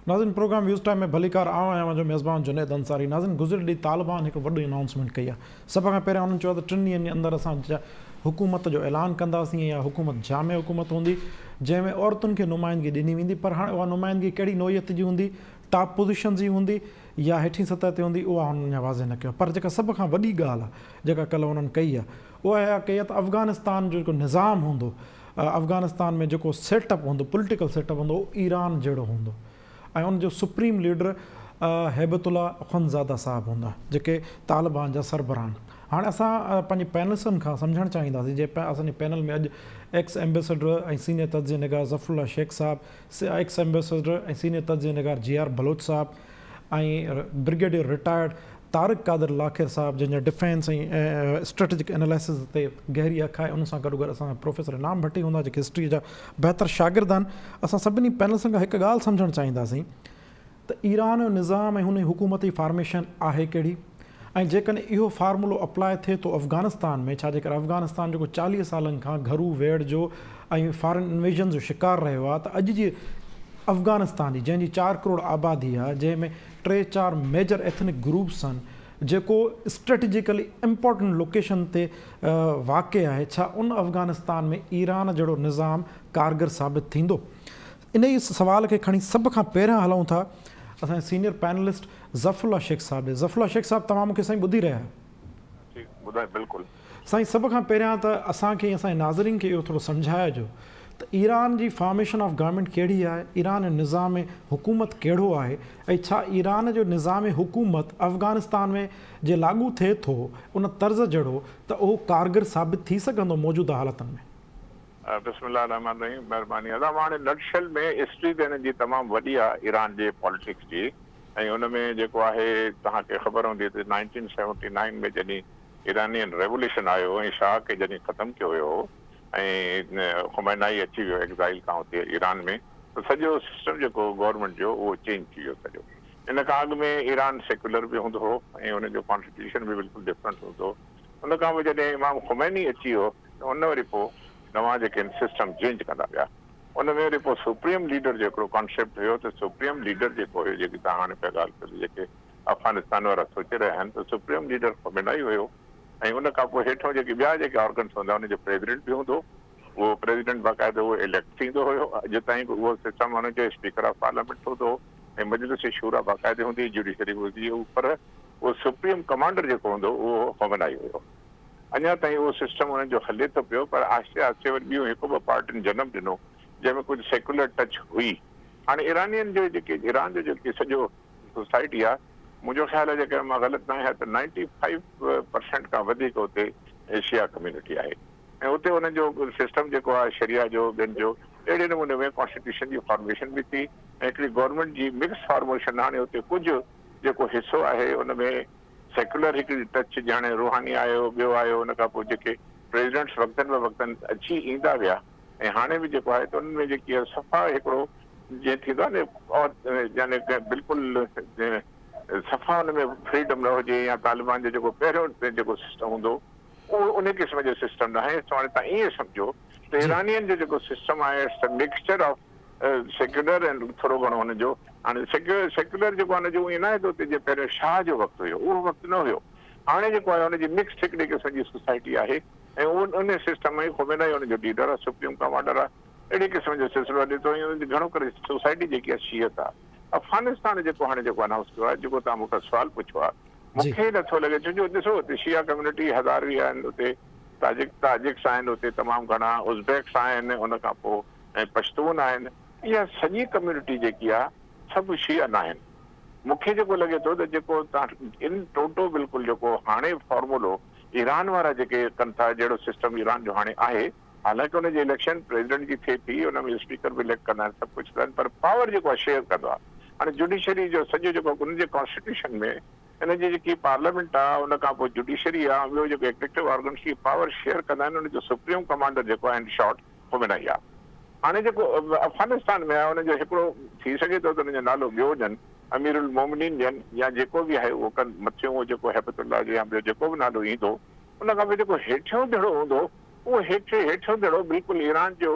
नाज़िन programme views time में भलीकार आहियां जो मेज़बान जुनैद अंसारी। नाज़िन गुज़िरियल ॾींहुं तालिबान हिकु वॾी अनाउंसमेंट कई आहे। सभ खां पहिरियों उन्हनि चयो त 3 ॾींहंनि जे अंदरि असां हुकूमत जो ऐलान कंदासीं या हुकूमत जामे हुकूमत हूंदी जंहिंमें औरतुनि खे नुमाइंदगी ॾिनी वेंदी, पर हाणे उहा नुमाइंदगी कहिड़ी नोयत जी हूंदी, टॉप पोज़ीशन जी हूंदी या हेठीं सतह ते हूंदी, उहा हुननि अञा वाज़े न कयो। पर जेका सभ खां वॾी ॻाल्हि आहे जेका कल्ह हुननि कई आहे उहा इहा कई आहे त अफ़गानिस्तान जो जेको निज़ाम हूंदो, अफ़गानिस्तान में जेको सेटअप हूंदो, पॉलिटिकल सेटअप हूंदो, उहो ईरान जहिड़ो हूंदो ऐं उनजो सुप्रीम लीडर हैबतुल्ला अख़ुंज़ादा साहब हूंदा जेके तालिबान जा सरबराह। हाणे असां पंहिंजे पैनलिस्टनि खां सम्झणु चाहींदासीं जे असांजे पैनल में अॼु एक्स एम्बेसडर ऐं सीनियर तजिज़िया निगार ज़फ़रुल्ला शेख साहब, एक्स एम्बेसडर ऐं सीनियर तजिज़िया निगार जी.आर. बलोच साहब ऐं ब्रिगेडियर रिटायर्ड तारिक कादिर लाखिर साहब जंहिंजा डिफेंस ऐं स्ट्रेटेजिक एनालिसिस ते गहरी अख आहे। उन सां गॾो गॾु असांजा प्रोफेसर इनाम भट्टी हूंदा जेके हिस्ट्री जा बहितर शागिर्द आहिनि। असां सभिनी पैनलिस्टनि खां हिकु ॻाल्हि सम्झणु चाहींदासीं त ईरान जो निज़ाम ऐं हुन जी हुकूमती फॉर्मेशन आहे कहिड़ी, ऐं जेकॾहिं इहो फार्मूलो अप्लाए थिए थो अफ़गानिस्तान में, छा जेकर अफ़गानिस्तान जेको 40 सालनि खां घरू वेड़ जो ऐं फॉरेन इन्वेजन जो शिकार रहियो आहे, त अॼु जी अफ़गानिस्तान जी जंहिंजी 4 करोड़ आबादी आहे, जंहिंमें 3-4 मेजर एथनिक ग्रुप्स आहिनि, जेको स्ट्रेटेजिकली इम्पोर्टेंट लोकेशन ते वाक़िअ आहे, छा उन अफ़गानिस्तान में ईरान जहिड़ो निज़ाम कारगर साबित थींदो? इन ई सवाल खे खणी सभ खां पहिरियां हलूं था असांजे सीनियर पैनलिस्ट ज़फ़रुल्ला शेख साहब। ज़फ़रुल्ला शेख साहब, तव्हां मूंखे साईं ॿुधी रहिया आहियो? बिल्कुलु साईं, सभ खां पहिरियां त असांखे असांजे नाज़रीन खे इहो थोरो सम्झाइजो त ईरान जी फॉर्मेशन ऑफ गवर्नमेंट कहिड़ी आहे, ईरान जो निज़ाम हुकूमत कहिड़ो आहे, ऐं छा ईरान जो निज़ाम हुकूमत अफ़गानिस्तान में जे लागू थिए थो उन तर्ज़ जहिड़ो त उहो कारगर साबित थी सघंदो मौजूदा हालतुनि में? बिस्मिल्लाह रहमान रहीम, महिरबानी। असां हाणे नटशेल में हिस्ट्री त हिन जी तमामु वॾी आहे ईरान जे पॉलिटिक्स जी, ऐं उन में जेको आहे तव्हांखे ख़बर हूंदी त 1979 में जॾहिं ईरानियन रेवोल्यूशन आयो ऐं शाह खे जॾहिं ख़तमु कयो वियो ऐं ख़ुमैनी अची वियो एक्ज़ाइल खां हुते ईरान में, त सॼो सिस्टम जेको गवर्नमेंट जो उहो चेंज थी वियो सॼो। इन खां अॻु में ईरान सेक्युलर बि हूंदो हो ऐं हुनजो कॉन्स्टिट्यूशन बि बिल्कुलु डिफरेंट हूंदो हो। उन खां पोइ जॾहिं इमाम ख़ुमैनी अची वियो त उन वरी पोइ नवां जेके सिस्टम चेंज कंदा विया। उन में वरी पोइ सुप्रीम लीडर जो हिकिड़ो कॉन्सेप्ट हुयो त सुप्रीम लीडर जेको हुयो, जेकी तव्हां हाणे पिया ॻाल्हि कयो, जेके अफ़गानिस्तान वारा सोचे रहिया आहिनि, त सुप्रीम लीडर ख़ुमैनी हुयो ऐं उन खां पोइ हेठो जेके ॿिया जेके ऑर्गन्स हूंदा हुनजो प्रेसिडेंट बि हूंदो। उहो प्रेसिडेंट बाक़ाइदो उहो इलेक्ट थींदो हुयो। अॼु ताईं उहो सिस्टम हुनजो स्पीकर ऑफ पार्लियामेंट हूंदो ऐं मजलिस शूरा बाक़ाइदे हूंदी, जुडिशरी हूंदी, पर उहो सुप्रीम कमांडर जेको हूंदो उहो ख़ुमैनी हुयो। अञा ताईं उहो सिस्टम हुननि जो हले थो पियो, पर आहिस्ते आहिस्ते वरी ॿियूं 1-2 पार्टियुनि जनम ॾिनो जंहिंमें कुझु सेक्युलर टच हुई। हाणे ईरानियन जो जेके ईरान जो जेके सॼो सोसाइटी आहे, मुंहिंजो ख़्यालु आहे जेकर मां ग़लति न आहियां त 95% खां वधीक हुते एशिया कम्यूनिटी आहे ऐं हुते हुननि जो सिस्टम जेको आहे शरिया जो ॿियनि जो अहिड़े नमूने में कॉन्स्टिट्यूशन जी फॉर्मेशन बि थी ऐं हिकिड़ी गवर्नमेंट जी मिक्स फॉर्मेशन। हाणे हुते कुझु जेको हिसो आहे उन में सेक्युलर हिकिड़ी टच, ॼाणे रूहानी आयो, ॿियो आयो, उन खां पोइ जेके प्रेसिडेंट्स वक़्तनि ब वक़्तनि अची ईंदा विया ऐं हाणे बि जेको आहे त उन्हनि में जेकी आहे सफ़ा हिकिड़ो जीअं थींदो आहे न, यानी बिल्कुलु सफ़ा हुन में फ्रीडम न हुजे, या तालिबान जो जेको पहिरियों जेको सिस्टम हूंदो उहो उन क़िस्म जो सिस्टम न आहे। हाणे तव्हां ईअं सम्झो त ईरानियन जो जेको सिस्टम आहे मिक्सचर ऑफ सेक्युलर ऐं थोरो घणो हुनजो हाणे सेक्युलर जेको आहे हुनजो ईअं न आहे त हुते जे पहिरियों शाह जो वक़्तु हुयो उहो वक़्तु न हुयो। हाणे जेको आहे हुनजी मिक्स हिकिड़ी क़िस्म जी सोसाइटी आहे ऐं उन सिस्टम में ख़ुमैनी हुनजो लीडर आहे, सुप्रीम कमांडर आहे, अहिड़ी क़िस्म जो सिलसिलो हले थो। घणो करे सोसाइटी जेकी आहे शियत आहे। अफ़गानिस्तान जेको हाणे जेको अनाउंस कयो आहे, जेको तव्हां मूंखां सुवाल पुछो आहे, मूंखे नथो लॻे, छो जो ॾिसो हुते शिया कम्यूनिटी हज़ारवी आहिनि, हुते ताजिक्स आहिनि, हुते तमामु घणा उज़्बेक्स आहिनि, उन खां पोइ ऐं पश्तून आहिनि। इहा सॼी कम्यूनिटी जेकी आहे सभु शिया न आहिनि। मूंखे जेको लॻे थो त जेको तव्हां इन टोटो बिल्कुलु जेको हाणे फॉर्मूलो ईरान वारा जेके कनि था, जहिड़ो सिस्टम ईरान जो हाणे आहे, हालांकि हुनजी इलेक्शन प्रेसिडेंट जी थिए थी, हुन में स्पीकर बि इलेक्ट कंदा आहिनि, सभु कुझु कनि, पर पावर जेको आहे शेयर कंदो आहे। हाणे जुडिशरी जो सॼो जेको उनजे कॉन्स्टिट्यूशन में हिनजी जेकी पार्लियामेंट आहे, उन खां पोइ जुडिशरी आहे, ॿियो जेको एक्टिव ऑर्गन्स जी पावर शेयर कंदा आहिनि, हुनजो सुप्रीम कमांडर जेको आहे इन शॉर्ट ख़ुमैनी आहे। हाणे जेको अफ़गानिस्तान में आहे हुनजो हिकिड़ो थी सघे थो त हुनजो नालो ॿियो ॾियनि, अमीरुल मोमिनीन ॾियनि, या जेको बि आहे उहो कनि, मथियों उहो जेको हैबतुल्ला जो या ॿियो जेको बि नालो ईंदो, उन खां पोइ जेको हेठियों दड़ो हूंदो उहो हेठियों दड़ो बिल्कुलु ईरान जो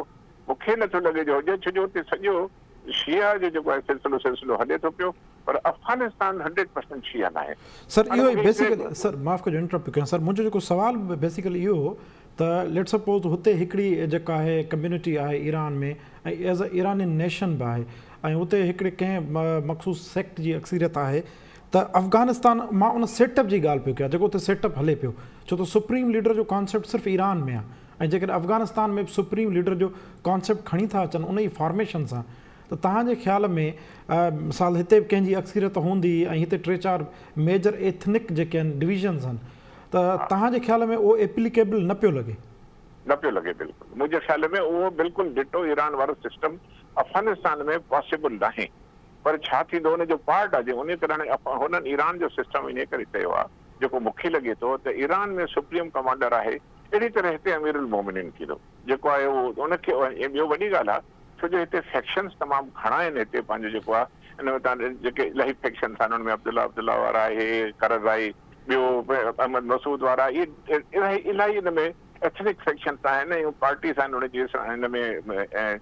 मूंखे नथो लॻे जो हुजे, छो जो हुते सॼो शिया जो जेको आहे सिलसिलो हले थो पियो, पर अफ़गानिस्तान 100% शिया न आहे। सर हाणे इहो ई मूंखे बेसिकली सर माफ़ कजो इंटरप्ट कयां सर, मुंहिंजो जेको सुवाल बेसिकली इहो हो त लेट सपोज़ हुते हिकिड़ी जेका आहे कम्युनिटी आहे ईरान में ऐं एज़ अ ईरानियन नेशन बि आहे ऐं हुते हिकिड़े कंहिं मख़सूस सेक्ट जी अक्सरियत आहे, त अफ़गानिस्तान मां उन सेटअप जी ॻाल्हि पियो कयां जेको हुते सेटअप हले पियो, छो त सुप्रीम लीडर जो कॉन्सेप्ट सिर्फ़ु ईरान में आहे ऐं जेकॾहिं अफ़गानिस्तान में बि सुप्रीम लीडर जो कॉन्सेप्ट खणी था अचनि उन जी फॉर्मेशन सां, त तव्हांजे ख़्याल में मिसाल हिते बि कंहिंजी अक्सरियत हूंदी ऐं हिते 3-4 मेजर एथनिक जेके आहिनि डिविजन्स आहिनि, त तव्हांजे ख़्याल में उहो एप्लीकेबल न पियो लॻे? न पियो लॻे बिल्कुलु। मुंहिंजे ख़्याल में उहो बिल्कुलु डिटो ईरान वारो सिस्टम अफ़गानिस्तान में पॉसिबल न आहे। पर छा थींदो हुन जो पार्ट आहे, उन करे हुननि ईरान जो सिस्टम इन करे कयो आहे, जेको मूंखे लॻे थो त ईरान में सुप्रीम कमांडर आहे, अहिड़ी तरह हिते अमीरुल मोमिनीन थींदो जेको आहे उहो उनखे। ॿियो वॾी ॻाल्हि आहे, छो जो हिते फैक्शन्स तमामु घणा आहिनि। हिते पंहिंजो जेको आहे हिन में तव्हां जेके इलाही फैक्शन्स आहिनि, हुन में अब्दुल्ला वारा आहे, करज़ाई, ॿियो अहमद मसूद वारा, इहे इलाही हिन में एथनिक फैक्शन्स आहिनि ऐं पार्टीज़ आहिनि हुनजी। हिन में ऐं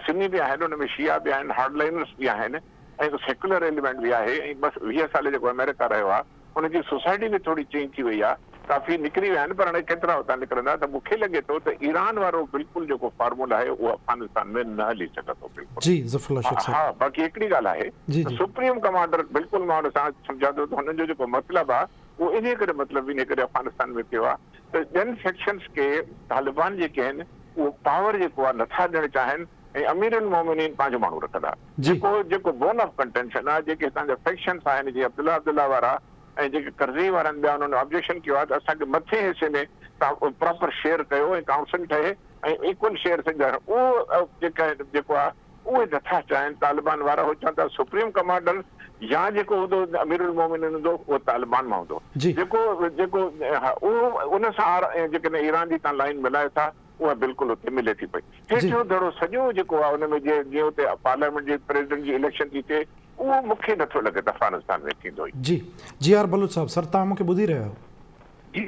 सिनी बि आहिनि, हुन में शिया बि आहिनि, हार्डलाइनर्स बि आहिनि ऐं सेक्युलर एलिमेंट बि आहे। ऐं बसि 20 साल जेको अमेरिका रहियो आहे हुनजी सोसाइटी बि थोरी चेंज थी वई आहे, काफ़ी निकिरी विया आहिनि, पर हाणे केतिरा हुतां निकिरंदा। त मूंखे लॻे थो त ईरान वारो बिल्कुलु जेको फॉर्मूला आहे उहो अफ़गानिस्तान में न हली सघंदो बिल्कुलु। जी ज़फ़रुल्ला शेख साहब। हा, बाक़ी हिकिड़ी ॻाल्हि आहे जी त जी सुप्रीम कमांडर बिल्कुलु मां हुन सां सम्झां थो त हुननि जो जेको मतिलबु आहे उहो इन करे मतिलबु इन करे अफ़गानिस्तान में पियो आहे त ॿियनि सेक्शन्स खे तालिबान जेके आहिनि उहो पावर जेको आहे नथा ॾियणु चाहिनि ऐं अमीरुल मोमिनीन पंहिंजो माण्हू रखंदा। जेको बोन ऑफ कंटेंशन आहे, जेके असांजा फैक्शन्स आहिनि जीअं अब्दुल्ला वारा ऐं जेके करज़ई वारा आहिनि, ॿिया हुननि ऑब्जेक्शन कयो आहे त असांखे मथे हिसे में तव्हां प्रॉपर शेयर कयो ऐं काउंसिल ठहे ऐं इक्वल शेयर थिए। उहो जेको आहे उहे नथा चाहिनि तालिबान वारा। हो चवनि था सुप्रीम कमांडर या जेको हूंदो अमीरुल मोमिनीन हूंदो उहो तालिबान मां हूंदो, जेको उहो उन सां जेकॾहिं ईरान जी तव्हां लाइन मिलायो था उहा बिल्कुलु हुते मिले थी पई। हेठियों दड़ो सॼो जेको आहे हुन में जीअं हुते पार्लियामेंट जे प्रेसिडेंट जी इलेक्शन थी थिए, उहो मूंखे नथो लॻे त अफ़गानिस्तान में थींदो। जी आर बलूच साहब, सर तव्हां मूंखे ॿुधी रहिया आहियो?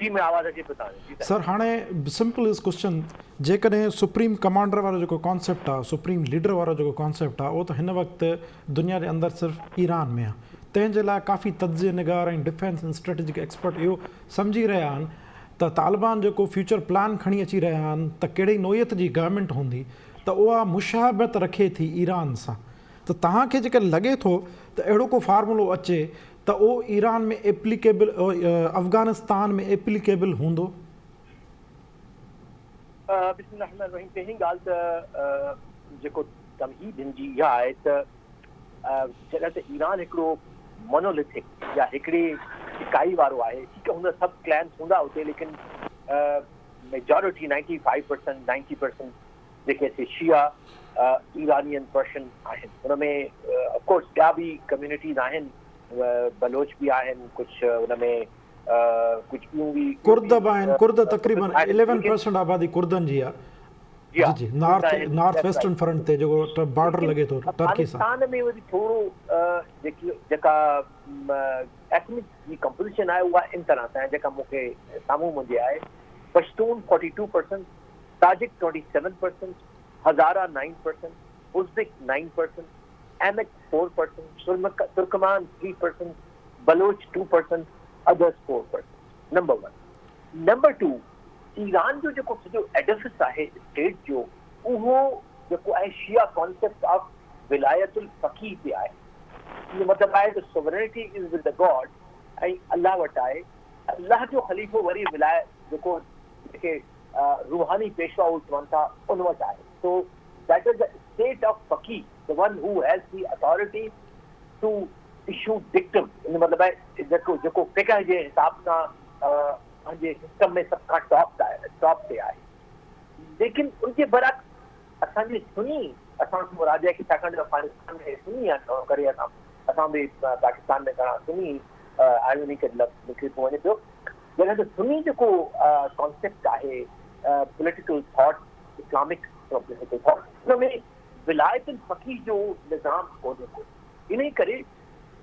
जी मैं आवाज़ अचे पियो तव्हांजी। सर हाणे सिंपल इस क्वेश्चन, जेकॾहिं सुप्रीम कमांडर वारो जेको कॉन्सेप्ट आहे, सुप्रीम लीडर वारो जेको कॉन्सेप्ट आहे, उहो त हिन वक़्तु दुनिया जे अंदरि सिर्फ़ु ईरान में आहे। तंहिंजे लाइ काफ़ी तज्ज़िये निगार ऐं डिफेंस ऐं स्ट्रेटेजिक एक्सपर्ट इहो सम्झी रहिया आहिनि त तालिबान जेको फ्यूचर प्लान खणी अची रहिया आहिनि त कहिड़ी नोयत जी गवर्नमेंट हूंदी त उहा मुशाबत रखे थी ईरान सां। त तव्हांखे जेकर लॻे थो त अहिड़ो को फार्मूलो अचे त उहो ईरान में एप्लीकेबल, अफ़गानिस्तान में एप्लीकेबल हूंदो? बिस्मिल्लाहिर्रहमानिर्रहीम। पहिरीं ॻाल्हि त जेको तमहीद हिन जी इहा आहे त जॾहिं त ईरान हिकिड़ो मोनोलिथिक या हिकिड़ी इकाई वारो आहे, ठीकु आहे, हुन सभु क्लैन्स हूंदा उते, लेकिन मेजॉरिटी 95% 90% जेके शिया ईरानियन पर्शियन आहिनि। हुन में ऑफकोर्स ॿिया बि कम्यूनिटीज़ आहिनि, बलोच बि आहिनि, कुझु हुन में कुझु ॿियूं बि कुर्द बि आहिनि। कुर्द तक़रीबन 11% आबादी कुर्दनि जी आहे। जी नॉर्थ वेस्टर्न फ्रंट ते जेको बॉर्डर लॻे थो टर्की सां। अफ़गानिस्तान में वरी थोरो जेका एथनिक जी कंपोजिशन आहे उहा इन तरह सां आहे, जेका मूंखे साम्हूं मुंहिंजे आहे। पश्तून 42%, ताजिक 27%, हज़ारा 9%, उज़्बेक 9%, एमिक 4%, Turkmen 3%, Baloch 2%, others 4%। Number 1। Number 2, Iran जो जेको सॼो एडिफिस आहे स्टेट जो, उहो जेको आहे शिया कॉन्सेप्ट ऑफ विलायतुल फ़क़ीह ते आहे। इहो मतिलबु आहे त sovereignty is with the God ऐं अल्लाह वटि आहे। अल्लाह जो ख़लीफ़ो वरी विलायत जेको जेके रूहानी पेशवा चवनि था उन वटि आहे। So that is the state of फ़क़ीह, the one who has the authority to issue dictum. इन मतिलबु आहे जेको फ़िक़ह जे हिसाब सां पंहिंजे सिस्टम में सभ खां टॉप ते आहे। लेकिन उनजे बरअक्स असांजी सुनी, असां मुराद आहे कि छाकाणि अफ़गानिस्तान में सुनी आहे करे असां बि पाकिस्तान में घणा सुनी आहियूं, उन खे निकिरी थो वञे पियो। जॾहिं त सुनी जेको कॉन्सेप्ट आहे political thought, Islamic political thought, हुन में विलायतुल फ़क़ीह जो निज़ाम कोन्हे को। इन करे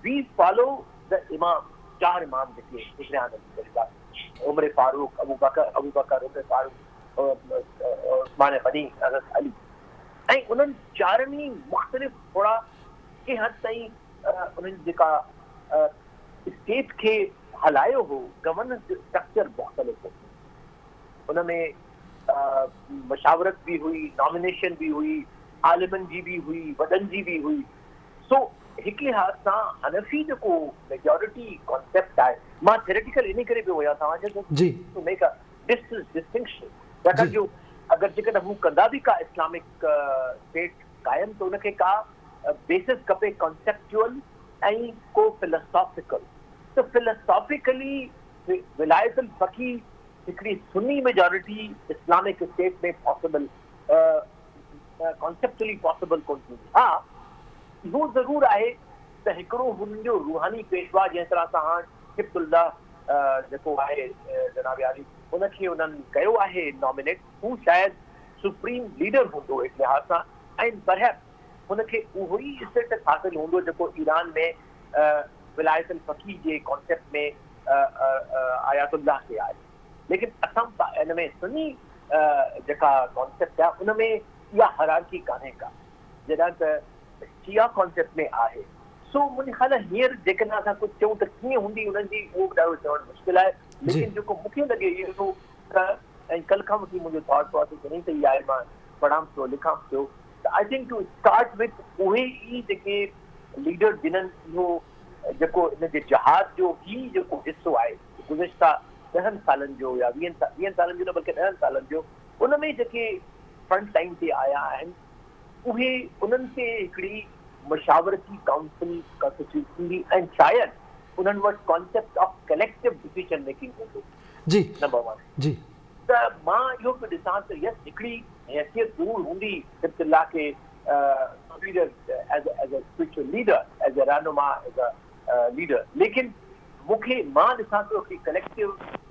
वी फॉलो द इमाम, 4 इमाम जेके गुज़रिया आहिनि, उमर फारूक, अबू बकर, उमर फारूक, उस्मान गनी, हज़रत अली। ऐं उन्हनि चारनि ई मुख़्तलिफ़ थोरा कंहिं हद ताईं उन्हनि जेका स्टेट खे हलायो हो गवर्नेंस जो स्ट्रक्चर मुख़्तलिफ़ हो। उनमें मशावरत भी हुई, नॉमिनेशन भी हुई, आलिमनि जी भी हुई, वॾनि जी भी हुई। सो हिक लिहाज़ सां हनफ़ी जेको मेजॉरिटी कॉन्सेप्ट आहे, मां थ्योरेटिकल इन करे पियो वञा तव्हां जी टू मेक अ डिस्टिंक्शन, छाकाणि जो अगरि जेकॾहिं हू कंदा बि का इस्लामिक स्टेट क़ाइमु त उनखे का बेसिस खपे कॉन्सेप्चुअल ऐं को फिलोसॉफिकल। त फिलोसॉफिकली विलायतुल फ़क़ीह हिकिड़ी सुन्नी मेजॉरिटी इस्लामिक स्टेट में पॉसिबल कॉन्सेप्चुअली पॉसिबल कोन थींदी। हा, इहो ज़रूरु आहे त हिकिड़ो हुननि जो रूहानी पेशवा जंहिं तरह सां हाणे हिब्तुल्लाह जेको आहे जनाब यारी उनखे उन्हनि कयो आहे नॉमिनेट, हू शायदि सुप्रीम लीडर हूंदो एक लिहाज़ सां, ऐं परहैप्स हुनखे उहो ई स्टेटस हासिल हूंदो जेको ईरान में विलायतुल फ़क़ीह जे कॉन्सेप्ट में आयातुल्लाह खे आहे। लेकिन असां हिन में सुन्नी जेका कॉन्सेप्ट आहे उन में इहा हायरार्की कान्हे का, जॾहिं त शिया कॉन्सेप्ट में आहे। सो मुंहिंजे ख़्याल हींअर जेकॾहिं असां कुझु चऊं त कीअं हूंदी उन्हनि जी, उहो ॾाढो चवणु मुश्किल आहे। लेकिन जेको मूंखे लॻे इहो त, ऐं कल्ह खां वठी मुंहिंजो थॉट प्रोसेस इन ते ई आहे, मां पढ़ां पियो लिखां पियो, त I think to start with उहे ई जेके लीडर जिन्हनि इहो जेको इन जे जहाज़ जो ई जेको हिसो आहे गुज़िश्ता 10 सालनि जो या 20 सालनि जो न बल्कि 10 सालनि जो, उन में जेके फ्रंट लाइन ते आया आहिनि उहे उन्हनि ते हिकिड़ी मशावरती काउंसिल कॉन्स्टिट्यूट थींदी ऐं शायदि उन्हनि वटि concept of collective decision making हूंदो। जी नंबर 1 जी त मां इहो पियो ॾिसां त यस हिकिड़ी हैसियत ज़रूरु हूंदी हिब्तुल्लाह खे as a spiritual leader, as a रहनुमा, एज अ लीडर। लेकिन मूंखे मां ॾिसां पियो हिकिड़ी कलेक्टिव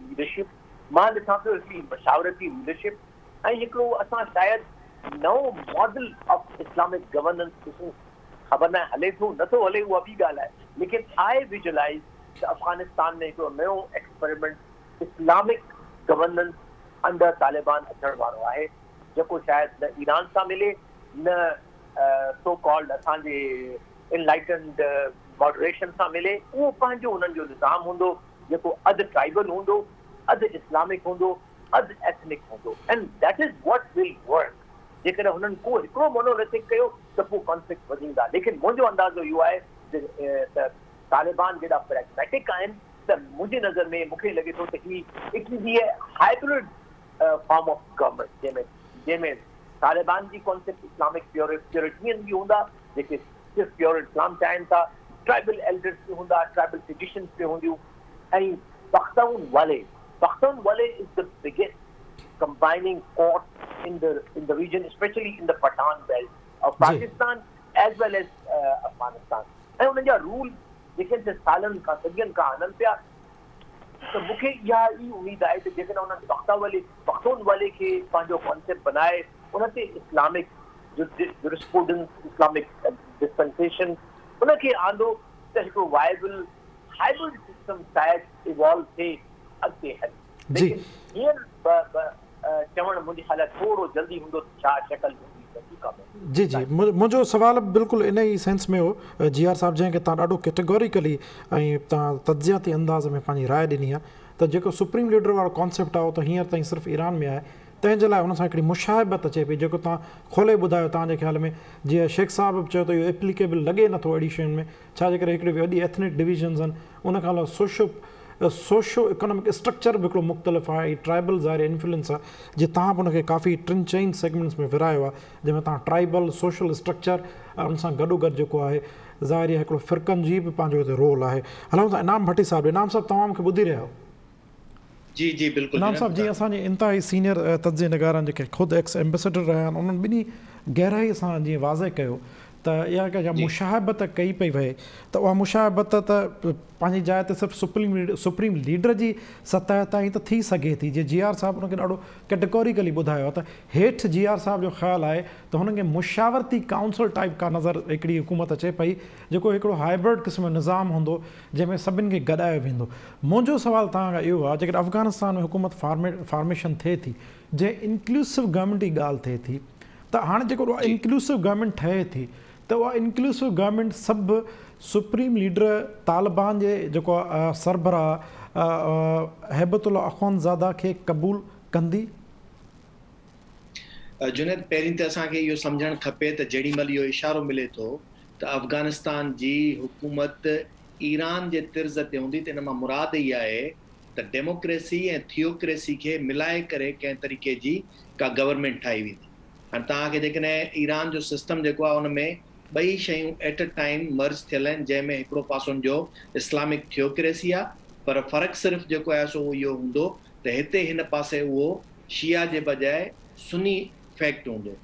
लीडरशिप, मां ॾिसां पियो हिकिड़ी मशावरती लीडरशिप, ऐं हिकिड़ो असां शायदि नओं मॉडल ऑफ इस्लामिक गवर्नेंस ॾिसूं। ख़बर न हले थो नथो हले उहा ॿी ॻाल्हि आहे, लेकिन आई विजुअलाइज़ त अफ़गानिस्तान में हिकिड़ो नयो experiment Islamic governance under Taliban अचण वारो आहे, जेको शायदि न ईरान सां मिले, न सो कॉल्ड असांजे इनलाइटेंड मॉडरेशन सां मिले। उहो पंहिंजो उन्हनि जो निज़ाम हूंदो जेको अधु ट्राइबल हूंदो, अधु इस्लामिक हूंदो, अधु एथनिक हूंदो, and that is what will work. जेकॾहिं हुननि को हिकिड़ो मोनोलिथिक कयो त पोइ कॉन्फ्लिक्ट वधींदा। लेकिन मुंहिंजो अंदाज़ो इहो आहे त तालिबान जेॾा प्रैग्मेटिक आहिनि, त मुंहिंजी नज़र में मूंखे लॻे थो त it will B A hybrid form of government, जंहिंमें तालिबान जी कॉन्सेप्ट इस्लामिक प्योरिटियन बि हूंदा जेके सिर्फ़ु प्योर इस्लाम चाहिनि था, ट्राइबल एल्डर्स बि हूंदा, ट्राइबल ट्रेडिशन्स बि हूंदियूं, ऐं पख्तून वाले is the biggest combining force in the region, especially in the Pathan belt of Pakistan as well as Afghanistan. ऐं उन्हनि जा रूल जेके सालनि खां सदियनि खां हलनि पिया, त मूंखे इहा ई उमेद आहे त जेकॾहिं उन्हनि पख्तून वाले खे पंहिंजो कॉन्सेप्ट बनाए, उन ते इस्लामिक जुरिस्प्रूडेंस, इस्लामिक डिस्पेंसेशन उनखे आंदो, त हिकिड़ो वाइबल हाइब्रिड सिस्टम शायदि इवॉल्व थिए अॻिते हली। लेकिन हींअर चवणु मुंहिंजे ख़्याल थोरो जल्दी हूंदो छा शक्ल हूंदी। जी जी मुंहिंजो सुवाल बिल्कुलु इन ई सेंस में हो जी आर साहिबु, जंहिंखे तव्हां ॾाढो कैटेगोरिकली ऐं तव्हां तज्जियाती अंदाज़ में पंहिंजी राय ॾिनी आहे त जेको सुप्रीम लीडर वारो कॉन्सेप्ट आहे उहो त हींअर ताईं सिर्फ़ु ईरान में आहे, तंहिंजे लाइ हुन सां हिकिड़ी मुशाहिबत अचे पई, जेको तव्हां खोले ॿुधायो तव्हांजे ख़्याल में। जीअं शेख साहिबु चयो त इहो एप्लीकेबल लॻे नथो अहिड़ी शयुनि में, छा जे करे हिकिड़ी वॾी एथनिक डिविजन्स आहिनि, उन खां अलावा सोशो इकोनॉमिक स्ट्रक्चर बि हिकिड़ो मुख़्तलिफ़ आहे, ट्राइबल ज़ाहिर इन्फ्लुएंस आहे, जीअं तव्हां बि हुनखे काफ़ी 3-4 सेगमेंट्स में विरायो आहे, जंहिंमें तव्हां ट्राइबल सोशल स्ट्रक्चर उन सां गॾोगॾु जेको आहे ज़ाहिर हिकिड़ो फ़िरक़नि जी बि पंहिंजो हिते रोल आहे। हलूं था इनाम भट्टी साहिबु। इनाम साहिबु तव्हां मूंखे ॿुधी रहिया आहियो? जी जी बिल्कुलु। इनाम साहिबु, जीअं असांजे इंतिहाई सीनियर तज्ज़िये निगारनि जेके ख़ुदि एक्स एम्बेसडर रहिया आहिनि, उन्हनि ॿिन्ही गहराई सां जीअं वाज़े कयो त इहा का मुशाहिबत कई पई वहे, त उहा मुशाहिबत त पंहिंजी जाइ ते सिर्फ़ु सुप्रीम लीडर जी सतह ताईं त थी सघे थी, जीअं जी आर साहिबु हुनखे ॾाढो कैटेगोरिकली ॿुधायो आहे, त हेठि जी आर साहिबु जो ख़्यालु आहे त हुनखे मुशावरती काउंसिल टाइप का नज़र हिकिड़ी हुकूमत अचे पई, जेको हिकिड़ो हाइब्रिड क़िस्म जो निज़ाम हूंदो जंहिंमें सभिनि खे गॾायो वेंदो। मुंहिंजो सुवालु तव्हां खां इहो आहे, जेकॾहिं अफ़गानिस्तान में हुकूमत फॉर्मेशन थिए थी, जंहिं इंक्लूसिव गवर्नमेंट जी ॻाल्हि थिए थी, त हाणे जेको इंक्लूसिव गवर्नमेंट ठहे थी त उहा इंक्लूसिव गवर्नमेंट सभु सुप्रीम लीडर तालिबान जे जेको सरबराह हैबतुल्ला अख़वंदज़ादा खे क़बूल कंदी? जुनैद, पहिरीं त असांखे इहो सम्झणु खपे त जेॾी महिल इहो इशारो मिले थो त अफ़गानिस्तान जी हुकूमत ईरान जे तिर्ज़ ते हूंदी, त इन मां मुराद इहा आहे त डेमोक्रेसी ऐं थियोक्रेसी खे मिलाए करे कंहिं तरीक़े जी का गवर्नमेंट ठाही वेंदी। हाणे तव्हांखे जेकॾहिं ईरान जो सिस्टम जेको आहे उन में ॿई शयूं एट अ टाइम मर्ज थियल आहिनि, जंहिंमें हिकिड़ो पासो जो इस्लामिक थियोक्रेसी आहे, पर फ़र्क़ु सिर्फ़ु जेको आहे सो इहो हूंदो त हिते हिन पासे उहो शिया जे बजाए सुनी फैक्ट हूंदो।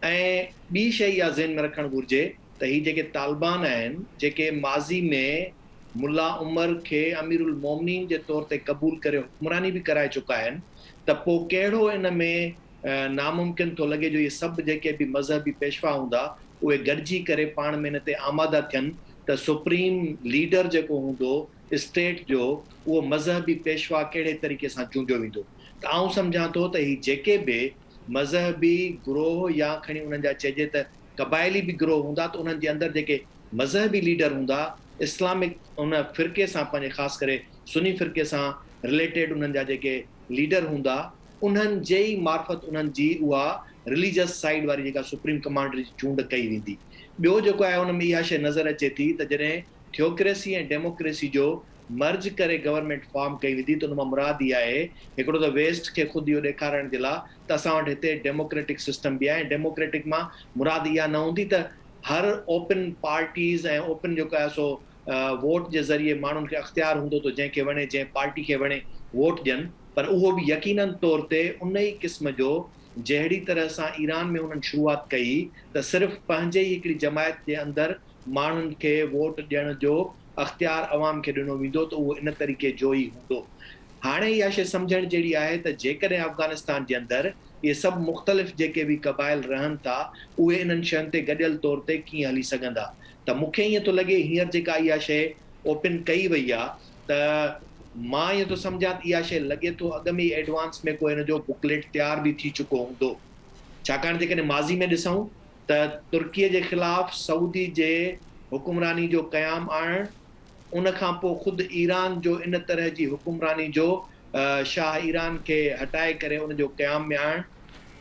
ऐं ॿी शइ इहा ज़हन में रखणु घुरिजे त हीअ जेके तालिबान आहिनि, जेके माज़ी में मुल्ला उमर खे अमीरुल मोमिनीन जे तौर ते क़बूल करे हुक्मरानी बि कराए चुका आहिनि, त पोइ कहिड़ो इन में नामुमकिन थो लॻे जो इहे सभु जेके बि मज़हबी पेशवा हूंदा उहे गॾिजी करे पाण में इन ते आमादा थियनि त सुप्रीम लीडर जेको हूंदो स्टेट जो उहो मज़हबी पेशवा कहिड़े तरीक़े सां चूंडियो वेंदो। त आउं सम्झां थो त हीअ जेके बि मज़हबी गिरोह या खणी उन्हनि जा चइजे त क़बाइली बि गिरोह हूंदा, त उन्हनि जे अंदरि जेके मज़हबी लीडर हूंदा, इस्लामिक उन फ़िरके सां, पंहिंजे ख़ासि करे सुनी फ़िरके सां रिलेटेड उन्हनि जा जेके लीडर हूंदा, उन्हनि जे ई मार्फत उन्हनि जी उहा रिलीजियस साइड वारी जेका सुप्रीम कमांडर जी चूंड कई वेंदी। ॿियो जेको आहे उन में इहा शइ नज़र अचे थी त जॾहिं थियोक्रेसी ऐं डेमोक्रेसी जो मर्ज करे गवर्नमेंट फॉर्म कई वेंदी, त उन मां मुराद इहा आहे हिकिड़ो त वेस्ट खे ख़ुदि इहो ॾेखारण जे लाइ त असां वटि हिते डेमोक्रेटिक सिस्टम बि आहे। डेमोक्रेटिक मां मुराद इहा न हूंदी त हर ओपन पार्टीज़ ऐं ओपन जेको आहे सो वोट जे ज़रिए माण्हुनि खे अख़्तियार हूंदो त जंहिंखे वणे जंहिं पार्टी खे वणे वोट ॾियनि, पर उहो बि यकीनन तौर ते उन ई क़िस्म जो जहिड़ी तरह सां ईरान में हुननि शुरूआत कई त सिर्फ़ु पंहिंजे ई हिकिड़ी जमायत जे अंदरि माण्हुनि खे वोट ॾियण जो अख़्तियार अवाम खे ॾिनो वेंदो, त उहो इन तरीक़े जो ई हूंदो। हाणे इहा शइ सम्झण जहिड़ी आहे त जेकॾहिं अफ़गानिस्तान जे अंदरि इहे सभु मुख़्तलिफ़ जेके बि क़बाइल रहनि था उहे इन्हनि शयुनि ते गॾियल तौर ते कीअं हली सघंदा, त मूंखे ईअं थो लॻे हींअर जेका इहा शइ ओपन कई वई आहे त मां ईअं थो सम्झां त इहा शइ लॻे थो अॻु में ई एडवांस में कोई हिन जो बुकलेट तयारु बि थी चुको हूंदो। छाकाणि जेकॾहिं माज़ी में ॾिसूं त तुर्कीअ जे ख़िलाफ़ सऊदी जे हुकुमरानी जो क़याम आणणु, उन खां पोइ ख़ुदि ईरान जो इन तरह जी हुकुमरानी जो शाह ईरान खे हटाए करे उन जो क़याम में आणणु,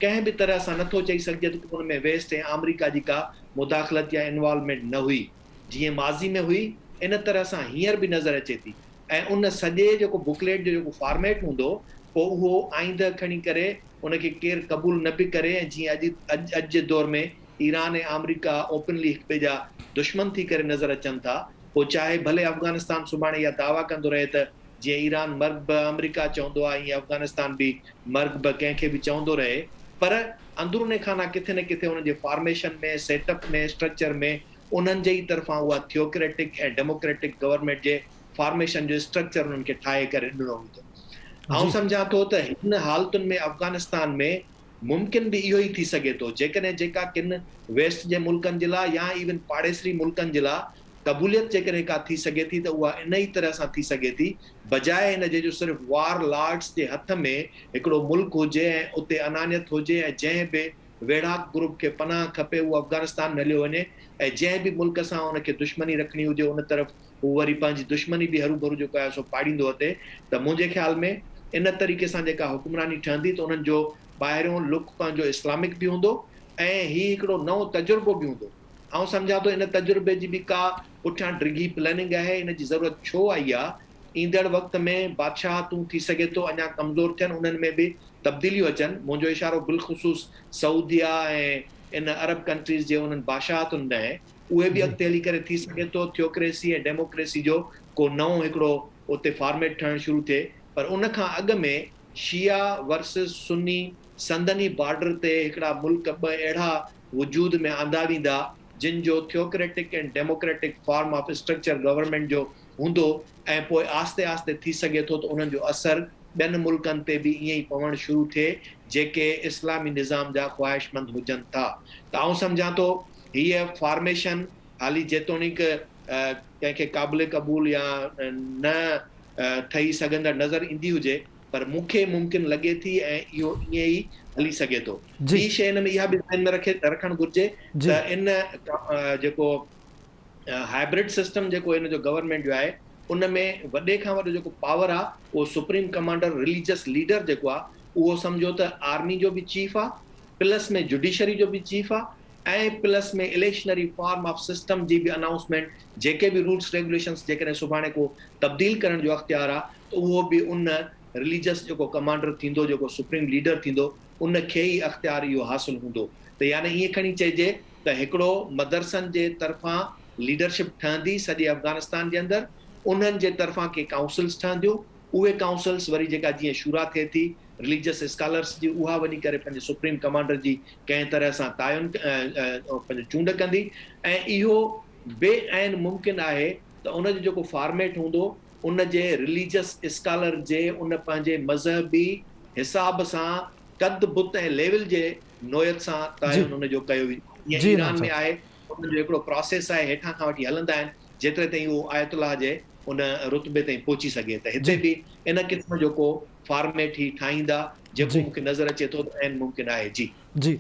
कंहिं बि तरह सां नथो चई सघिजे त उन में वेस्ट ऐं अमेरिका जी का मुदाख़लत या इन्वॉल्वमेंट न हुई। जीअं माज़ी में हुई इन तरह सां हींअर बि नज़र अचे थी। ऐं उन सॼे जेको बुकलेट जो जेको फॉर्मेट हूंदो पोइ उहो आईंदह खणी करे उनखे केरु क़बूल न बि करे। ऐं जीअं अॼु जे दौर में ईरान ऐं अमेरिका ओपनली हिक ॿिए जा दुश्मन थी करे नज़र अचनि था, पोइ चाहे भले अफ़गानिस्तान सुभाणे इहा दावा कंदो रहे त जीअं ईरान मर्ग बि अमेरिका चवंदो आहे, ईअं अफ़गानिस्तान बि मर्ग बि कंहिंखे बि चवंदो रहे, पर अंदरूने खाना किथे न किथे उन्हनि जे फॉर्मेशन में, सेटअप में, स्ट्रक्चर में उन्हनि जे ई तरफ़ां उहा थियोक्रेटिक ऐं डेमोक्रेटिक गवर्नमेंट जे फॉर्मेशन जो स्ट्रक्चर उन्हनि खे ठाहे करे ॾिनो वेंदो। आउं सम्झां थो त हिन हालतुनि में अफ़गानिस्तान में मुमकिन बि इहो ई थी सघे थो, जेकॾहिं जेका किन वेस्ट जे मुल्कनि जे लाइ या इवन पाड़ेसरी मुल्कनि जे लाइ क़बूलियत जेकॾहिं का थी सघे थी त उहा इन ई तरह सां थी सघे थी, बजाए इन जे जो सिर्फ़ु वार लॉर्ड्स जे हथ में हिकिड़ो मुल्क हुजे ऐं उते अनानियत हुजे ऐं जंहिं बि वेढ़ाक ग्रुप खे पनाह खपे उहो अफ़गानिस्तान में हलियो वञे, ऐं जंहिं बि मुल्क सां उनखे दुश्मनी रखणी हुजे उन तरफ़ हू वरी पंहिंजी दुश्मनी बि हरू भरू जेको आहे सो पाड़ींदो अचे। त मुंहिंजे ख़्याल में इन तरीक़े सां जेका हुकुमरानी ठहंदी त उन्हनि जो ॿाहिरियों लुक पंहिंजो इस्लामिक बि हूंदो ऐं हीउ हिकिड़ो नओं तजुर्बो बि हूंदो। ऐं सम्झां थो इन तजुर्बे जी बि का पुठियां डिघी प्लैनिंग आहे, इन जी ज़रूरत छो आई आहे। ईंदड़ वक़्त में बादशाहतूं थी सघे थो अञा कमज़ोर थियनि, उन्हनि में बि तब्दीलियूं अचनि। मुंहिंजो इशारो बिलख़ुसूस सऊदिया ऐं इन अरब कंट्रीज़ जे उन्हनि बादशाहतुनि में उहे बि अॻिते हली करे थी सघे थो थियोक्रेसी ऐं डेमोक्रेसी जो को नओं हिकिड़ो उते फॉर्मेट ठहणु शुरू थिए। पर उन खां अॻु में शिया वर्सिस सुन्नी संदनी बॉर्डर ते हिकिड़ा मुल्क ॿ अहिड़ा वजूद में आंदा वेंदा जिन जो थियोक्रेटिक ऐं democratic form of structure government जो हूंदो, ऐं पोइ आस्ते आस्ते थी सघे थो त उन्हनि जो असरु ॿियनि मुल्कनि ते बि ईअं ई पवणु शुरू थिए जेके इस्लामी निज़ाम जा ख़्वाहिशमंद हुजनि था। त आउं सम्झां थो हीअ फॉर्मेशन हाली जेतोणीक कंहिंखे क़ाबिल क़बूल या न ठही सघंदड़ नज़र ईंदी हुजे, पर मूंखे मुमकिन लॻे थी ऐं इहो ईअं ई हली सघे थो। जी। ॿी शइ हिन में इहा बि ध्यान में रखणु घुरिजे जी। त इन जेको हाइब्रिड सिस्टम जेको इन जो गवर्नमेंट जो आहे उन में वॾे खां वॾो जेको पावर आहे उहो सुप्रीम कमांडर रिलीजियस लीडर जेको आहे उहो सम्झो त आर्मी जो बि चीफ आहे, प्लस में जुडिशरी जो बि चीफ आहे, ऐं प्लस में इलेक्शनरी फॉर्म ऑफ सिस्टम जी बि अनाउंसमेंट जेके बि रूल्स रेगुलेशंस जेकॾहिं सुभाणे को तब्दील करण जो अख़्तियार आहे त उहो बि उन रिलीजियस जेको कमांडर थींदो, जेको सुप्रीम लीडर थींदो, उन खे ई अख़्तियार इहो हासिल हूंदो। त यानी ईअं खणी चइजे त हिकिड़ो मदरसनि जे तरफ़ां लीडरशिप ठहंदी सॼे अफ़गानिस्तान जे अंदरि, उन्हनि जे तरफ़ां के काउंसिल्स ठहंदियूं, उहे काउंसिल्स वरी जेका जीअं शूरा थिए थी रिलीजियस स्कॉलर्स जी, उहा वञी करे पंहिंजे सुप्रीम कमांडर जी कंहिं तरह सां तायुन पंहिंजो चूंड कंदी, ऐं इहो बेऐन मुमकिन आहे त उन जो जेको फॉर्मेट हूंदो उन जे रिलीजियस स्कॉलर जे उन पंहिंजे मज़हबी हिसाब सां कद बुत ऐं लेवल जे नोयत सां तायुन उन जो कयो वेंदो। जी ईरान में आहे उन जो हिकिड़ो प्रोसेस आहे, हेठां खां वठी हलंदा आहिनि जेतिरे ताईं उहो आयतुल्लाह जे उन रुतबे ताईं पहुची सघे। त हिते बि इन क़िस्म जो को फॉर्मेट ई ठाहींदा जेको मूंखे नज़र अचे थो त ऐन मुमकिन आहे। जी जी,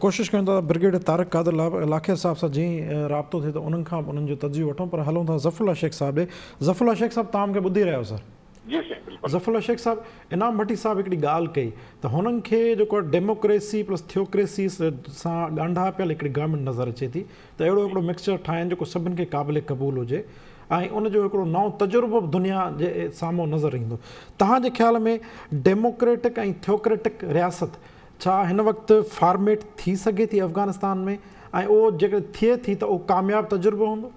कोशिशि कयूं था ब्रिगेडियर तारिक क़ादिर लाखे साहब सां जीअं राब्तो थिए त उन्हनि खां उन्हनि जो तजियो वठूं, पर हलूं था ज़फ़रुल्लाह शेख साहब ॾे। ज़फ़रुल्लाह शेख साहब तव्हां मूंखे ॿुधी रहियो सर? जी साईं, बिल्कुलु। ज़फ़रुल्लाह शेख साहब, इनाम भट्टी साहब हिकिड़ी ॻाल्हि कई त हुननि खे जेको डेमोक्रेसी प्लस थियोक्रेसी सां ॻंढा पियल हिकिड़ी गवर्नमेंट नज़र अचे थी, त अहिड़ो हिकिड़ो मिक्सचर ठाहिनि जेको सभिनि खे क़ाबिल क़बूल हुजे ऐं उनजो हिकिड़ो नओं तजुर्बो दुनिया जे साम्हूं नज़र ईंदो। तव्हांजे ख़्याल में डेमोक्रेटिक ऐं थियोक्रेटिक रियासत छा हिन वक़्तु फॉर्मेट थी सघे थी अफ़गानिस्तान में, ऐं उहो जेकर थिए थी त उहो कामयाबु तजुर्बो हूंदो?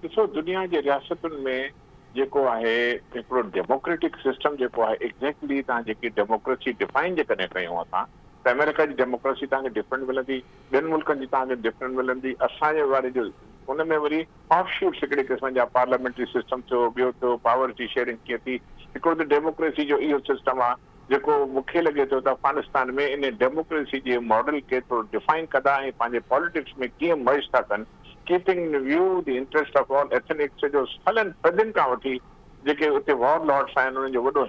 ॾिसो, दुनिया जे रियासतुनि में जेको आहे हिकिड़ो डेमोक्रेटिक सिस्टम जेको आहे एग्ज़ैक्टली तव्हां जेकी डेमोक्रेसी डिफाइन जेकॾहिं कयूं असां त अमेरिका जी डेमोक्रेसी तव्हांखे डिफरेंट मिलंदी, ॿियनि मुल्कनि जी तव्हांखे डिफरेंट मिलंदी। असांजे वारे जो उन में वरी ऑफ शूट्स हिकिड़े क़िस्म जा पार्लियामेंट्री सिस्टम थियो, ॿियो थियो पावर जी शेयरिंग कीअं थी। हिकिड़ो त डेमोक्रेसी जो इहो सिस्टम आहे जेको मूंखे लॻे थो त अफ़गानिस्तान में इन डेमोक्रेसी जे मॉडल खे थोरो डिफाइन कंदा ऐं पंहिंजे पॉलिटिक्स में कीअं मर्ज था कनि, keeping in view the interest of all ethnics जो फलनि सदियुनि खां वठी जेके उते वॉर लॉर्ड्स आहिनि उन्हनि जो वॾो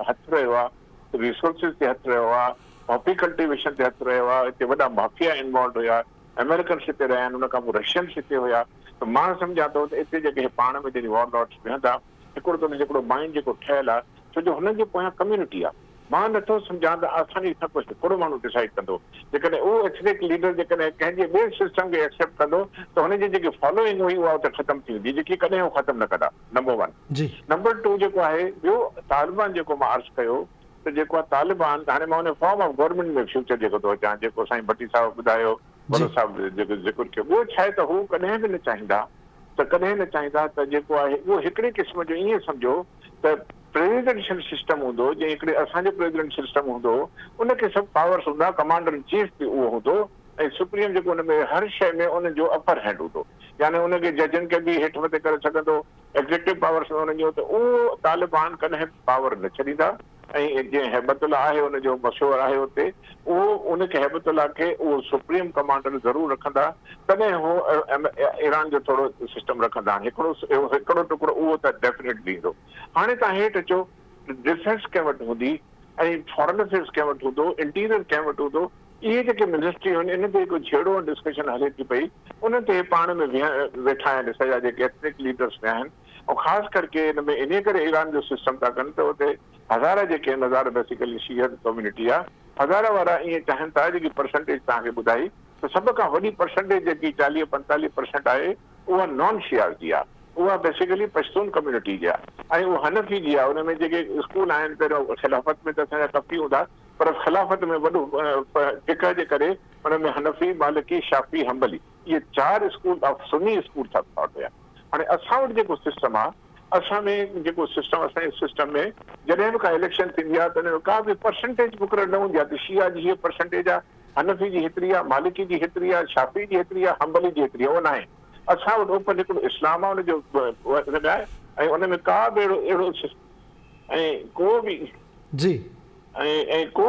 हथु रहियो आहे, रिसोर्सिस ते हथु रहियो आहे, कॉफी कल्टिवेशन ते हथु रहियो आहे, हिते वॾा माफिया इन्वॉल्व हुया, अमेरिकन्स हिते रहिया आहिनि, उन खां पोइ रशियन्स हिते हुया। त मां सम्झां थो त हिते जेके पाण में जॾहिं वॉर लॉर्ड्स वेहंदा, हिकिड़ो त हुनजो हिकिड़ो माइंड जेको ठहियलु आहे, छो जो हुननि जे पोयां कम्युनिटी आहे। मां नथो सम्झां त आसानी सां कुझु हिकिड़ो माण्हू डिसाइड कंदो। जेकॾहिं उहो एथनिक लीडर जेकॾहिं कंहिंजे ॿिए सिस्टम खे एक्सेप्ट कंदो त हुनजी जेकी फॉलोइंग हुई उहा उते ख़तमु थी वेंदी, जेकी कॾहिं हू ख़तमु न कंदा। नंबर 1। नंबर 2 जेको आहे ॿियो तालिबान जेको मां अर्ज़ु कयो त जेको आहे तालिबान, हाणे मां हुन फॉर्म ऑफ गवर्नमेंट में फ्यूचर जेको थो अचां, जेको साईं भट्टी साहिबु ॿुधायो, वॾो साहिबु जेको ज़िक्र कयो, उहो छा आहे त हू कॾहिं बि न चाहींदा त जेको आहे उहो हिकिड़े क़िस्म जो ईअं सम्झो त प्रेसिडेंशियल सिस्टम हूंदो, जीअं हिकिड़े असांजो प्रेसिडेंट सिस्टम हूंदो, उनखे सभु पावर्स हूंदा, कमांडर इन चीफ बि उहो हूंदो, ऐं सुप्रीम जेको हुन में हर शइ में उनजो अपर हैंड हूंदो, यानी उनखे जजनि खे बि हेठि मथे करे सघंदो, एग्ज़ेक्टिव पावर्स में उनजो। त उहो तालिबान कॾहिं पावर न छॾींदा। ऐं जीअं हैबतुल्ला आहे उनजो मशहूरु आहे उते, उहो उनखे हैबतुल्ला खे उहो सुप्रीम कमांडर ज़रूरु रखंदा, तॾहिं हू ईरान जो थोरो सिस्टम रखंदा। हिकिड़ो टुकड़ो उहो त डेफिनेटली ईंदो। हाणे तव्हां हेठि अचो, डिफेंस कंहिं वटि हूंदी ऐं फॉरेन अफेयर्स कंहिं वटि हूंदो, इंटीरियर कंहिं वटि हूंदो, इहे जेके मिनिस्ट्री आहिनि इन ते हिकु छेड़ो डिस्कशन हले थी पई, उन ते पाण में वेठा आहिनि सॼा जेके एथनिक लीडर्स में आहिनि। ऐं ख़ासि करके हिन में इन करे ईरान जो सिस्टम था कनि त उते हज़ारा जेके आहिनि, हज़ार बेसिकली शिया कम्युनिटी आहे, हज़ार वारा ईअं चाहिनि था जेकी परसेंटेज तव्हांखे ॿुधाई त सभ खां वॾी परसेंटेज जेकी 40-45% आहे उहा नॉन शियार जी आहे, उहा बेसिकली पश्तून कम्युनिटी जी आहे, ऐं उहा हनफी जी आहे। उन में जेके स्कूल आहिनि, पहिरियों खिलाफ़त में त असांजा कफ़ी हूंदा, पर खिलाफ़त में वॾो फिक़ह जे करे हुन में हनफी, मालिकी, शाफ़ी, हंबली, इहे 4 स्कूल ऑफ सुन्नी स्कूल था थॉट हुया। हाणे असां वटि जेको सिस्टम आहे, असां में जेको सिस्टम, असांजे सिस्टम में जॾहिं बि का इलेक्शन थींदी आहे त हुन में का बि परसेंटेज मुक़ररु न हूंदी आहे त शिया जी हीअ परसेंटेज आहे, हनफी जी हेतिरी आहे, मालिकी जी हेतिरी आहे, शाफ़ी जी हेतिरी आहे, हंबली जी हेतिरी आहे, उहो न आहे। असां वटि ओपन हिकिड़ो इस्लाम आहे, हुनजो आहे, ऐं उन में का बि अहिड़ो ऐं को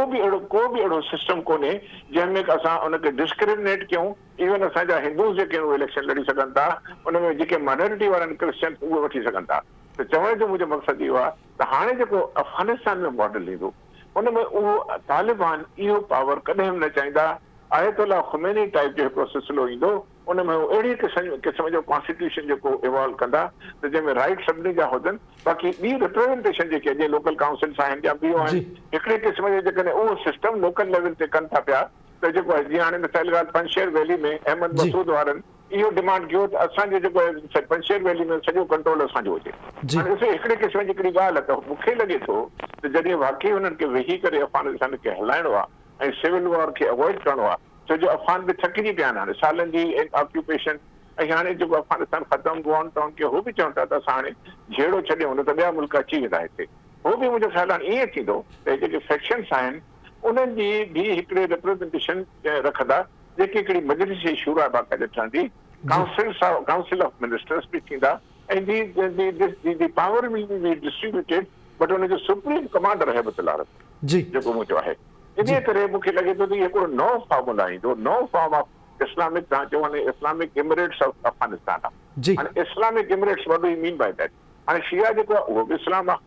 बि अहिड़ो सिस्टम कोन्हे जंहिंमें असां उनखे डिस्क्रिमिनेट कयूं। इवन असांजा हिंदूस जेके उहे इलेक्शन लड़ी सघनि था, उन में जेके माइनॉरिटी वारा आहिनि क्रिश्चियन, उहे वठी सघनि था। त चवण जो मुंहिंजो मक़सदु इहो आहे त हाणे जेको अफ़गानिस्तान में मॉडल ईंदो, उनमें उहो तालिबान इहो पावर कॾहिं बि न चाहींदा। आयतुल्ला ख़ुमैनी टाइप जो हिकिड़ो सिलसिलो ईंदो, उनमें उहो अहिड़ी क़िस्म जो कॉन्स्टिट्यूशन जेको इवॉल्व कंदा त जंहिंमें राइट सभिनी जा हुजनि, बाक़ी ॿी रिप्रेज़ेंटेशन जेके अॼु लोकल काउंसिल्स आहिनि या ॿियूं आहिनि, हिकिड़े क़िस्म जो जेकॾहिं उहो सिस्टम लोकल लेवल ते कनि था पिया त जेको आहे जीअं हाणे मिसाल ॻाल्हि पंजशेर वैली में अहमद मसूद वारनि इहो डिमांड कयो त असांजो जेको आहे पंजशेर वैली में सॼो कंट्रोल असांजो हुजे। हाणे ॾिसो हिकिड़े क़िस्म जी हिकिड़ी ॻाल्हि आहे त मूंखे लॻे थो त जॾहिं वाक़ई हुननि खे वेही करे अफ़गानिस्तान खे हलाइणो आहे ऐं सिविल वॉर खे अवॉइड करिणो आहे, छो जो अफ़गान बि थकिजी पिया आहिनि हाणे सालनि जी ऑक्यूपेशन, ऐं हाणे जेको अफ़गानिस्तान ख़तमु गुआन टाउन खे उहो बि चवनि था त असां हाणे झेड़ो छॾियूं न त ॿिया मुल्क अची वेंदा हिते। उहो बि मुंहिंजो ख़्यालु आहे ईअं थींदो त जेके फैक्शन्स आहिनि उन्हनि जी बि हिकिड़े रिप्रेज़ेंटेशन रखंदा, जेकी हिकिड़ी मजलिस शूरा बाक़ाइदा ठहंदी, काउंसिल ऑफ मिनिस्टर्स बि थींदा, ऐं the power will be distributed, but उनजो सुप्रीम कमांडर हैबतुल्लाह जेको मुंहिंजो आहे। इन करे मूंखे लॻे थो त इहो हिकिड़ो नओं फॉर्मूला ईंदो, नओं फॉर्म ऑफ इस्लामिक, तव्हां चओ हाणे इस्लामिक इमिरेट्स ऑफ अफगानिस्तान आहे। हाणे Islamic emirates what do you mean by that? हाणे शिया जेको आहे उहो बि इस्लाम आहे,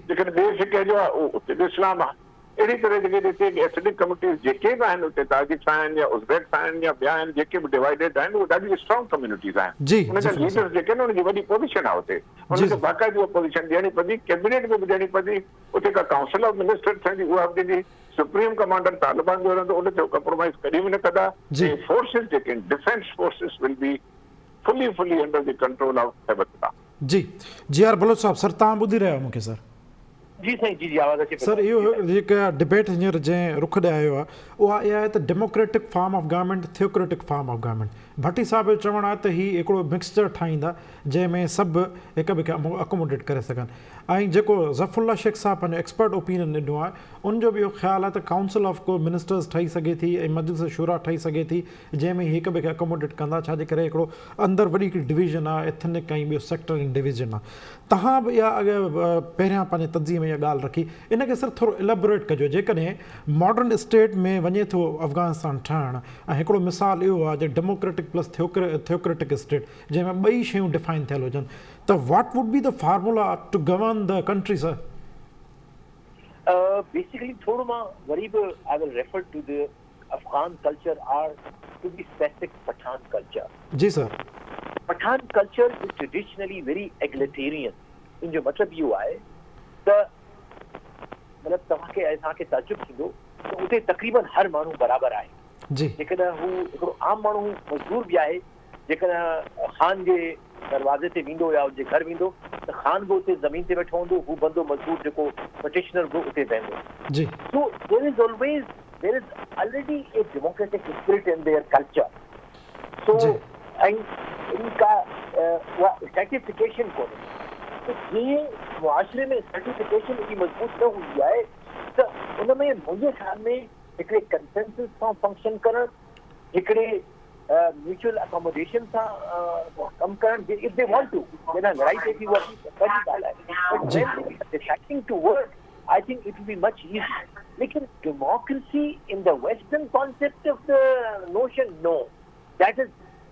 जेकॾहिं ॿिए फिके जो आहे उहो उते बि इस्लाम आहे। अहिड़ी तरह जेके हिते एथनिक कम्युनिटीज़ जेके बि आहिनि उते ताजिक्स आहिनि या उज़्बेक्स आहिनि या ॿिया आहिनि जेके बि डिवाइडेड आहिनि, उहे ॾाढी स्ट्रॉन्ग कम्युनिटीज़ आहिनि। उनजा लीडर्स जेके आहिनि उनजी वॾी पोज़ीशन आहे उते, उनखे बाक़ाइदी पोज़ीशन ॾियणी पवंदी, कैबिनेट में बि ॾियणी पवंदी, उते का काउंसिल ऑफ मिनिस्टर ठहंदी उहा बि ॾींदी, सुप्रीम कमांडर तालिबान जो रहंदो, उन ते कंप्रोमाइज़ कॾहिं बि न कंदा। फोर्सिस जेके आहिनि defence forces will be fully under the control of Haibatullah. G R Baloch साहब, सर तव्हां ॿुधी रहिया मूंखे सर? जी साईं, जी आवाज़ अचे सर इहो जेका डिबेट हींअर जंहिं रुख ॾियायो आहे उहा इहा आहे त democratic form of government, theocratic form of government. Bhatti साहिब जो चवणु आहे त हीउ हिकिड़ो मिक्सचर ठाहींदा जंहिंमें सभु हिक ॿिए खे अकोमोडेट करे सघनि। ऐं जेको ज़फ़रुल्ला शेख साहब पंहिंजो एक्सपर्ट ओपिनियन ॾिनो आहे उनजो बि इहो ख़्यालु आहे त काउंसिल ऑफ को मिनिस्टर्स ठही सघे थी ऐं मजलिस शूरा ठही सघे थी जंहिंमें हिक ॿिए खे अकोमोडेट कंदा, छाजे करे हिकिड़ो अंदरि वॾी हिकिड़ी डिवीज़न आहे, एथनिक ऐं ॿियो सेक्टर इन डिवीज़न आहे। तव्हां बि इहा पहिरियां पंहिंजे तंज़ीम में इहा ॻाल्हि रखी, इनखे सिर्फ़ु थोरो इलेबोरेट कजो। जेकॾहिं मॉडर्न स्टेट में वञे थो अफ़गानिस्तान ठहणु, ऐं हिकिड़ो मिसाल इहो आहे जो डेमोक्रेटिक प्लस थियोक्रेटिक स्टेट जंहिंमें ॿई शयूं डिफाइन थियल हुजनि, त what would be the formula to govern the country sir? Basically थोड़ो मां वरी बि I will refer to the Afghan culture or to be specific Pathan culture. जी sir. Pathan culture is traditionally very egalitarian. इन जो मतिलबु इहो आहे त मतिलबु तव्हांखे असांखे ताजुब थींदो त उते तक़रीबन हर माण्हू बराबरि आहे। जेकॾहिं हू हिकिड़ो आम माण्हू मज़दूर बि आहे, जेकॾहिं ख़ान जे दरवाज़े ते वेंदो या हुनजे घर वेंदो त ख़ान बि उते ज़मीन ते वेठो हूंदो, हू बंदो मज़दूर जेको पटिशनर बि उते वेंदो। So there is already a democratic spirit in their culture. So ऐं इनका उहा सर्टिफिकेशन कोन्हे, तो जीअं मुआशरे में सर्टिफिकेशन एॾी मज़बूत न हूंदी आहे त उन में मुंहिंजे ख़्याल में हिकिड़े कंसेंसस सां फंक्शन करणु, हिकिड़े म्यूचुअल अकोमोडेशन सां कमु करणु, इफ दे वांट टू, जॾहिं लड़ाई थिए थी उहा वॾी ॻाल्हि आहे, but when deciding to work I think it will be much easy. लेकिन democracy in the western concept of the notion, no, that is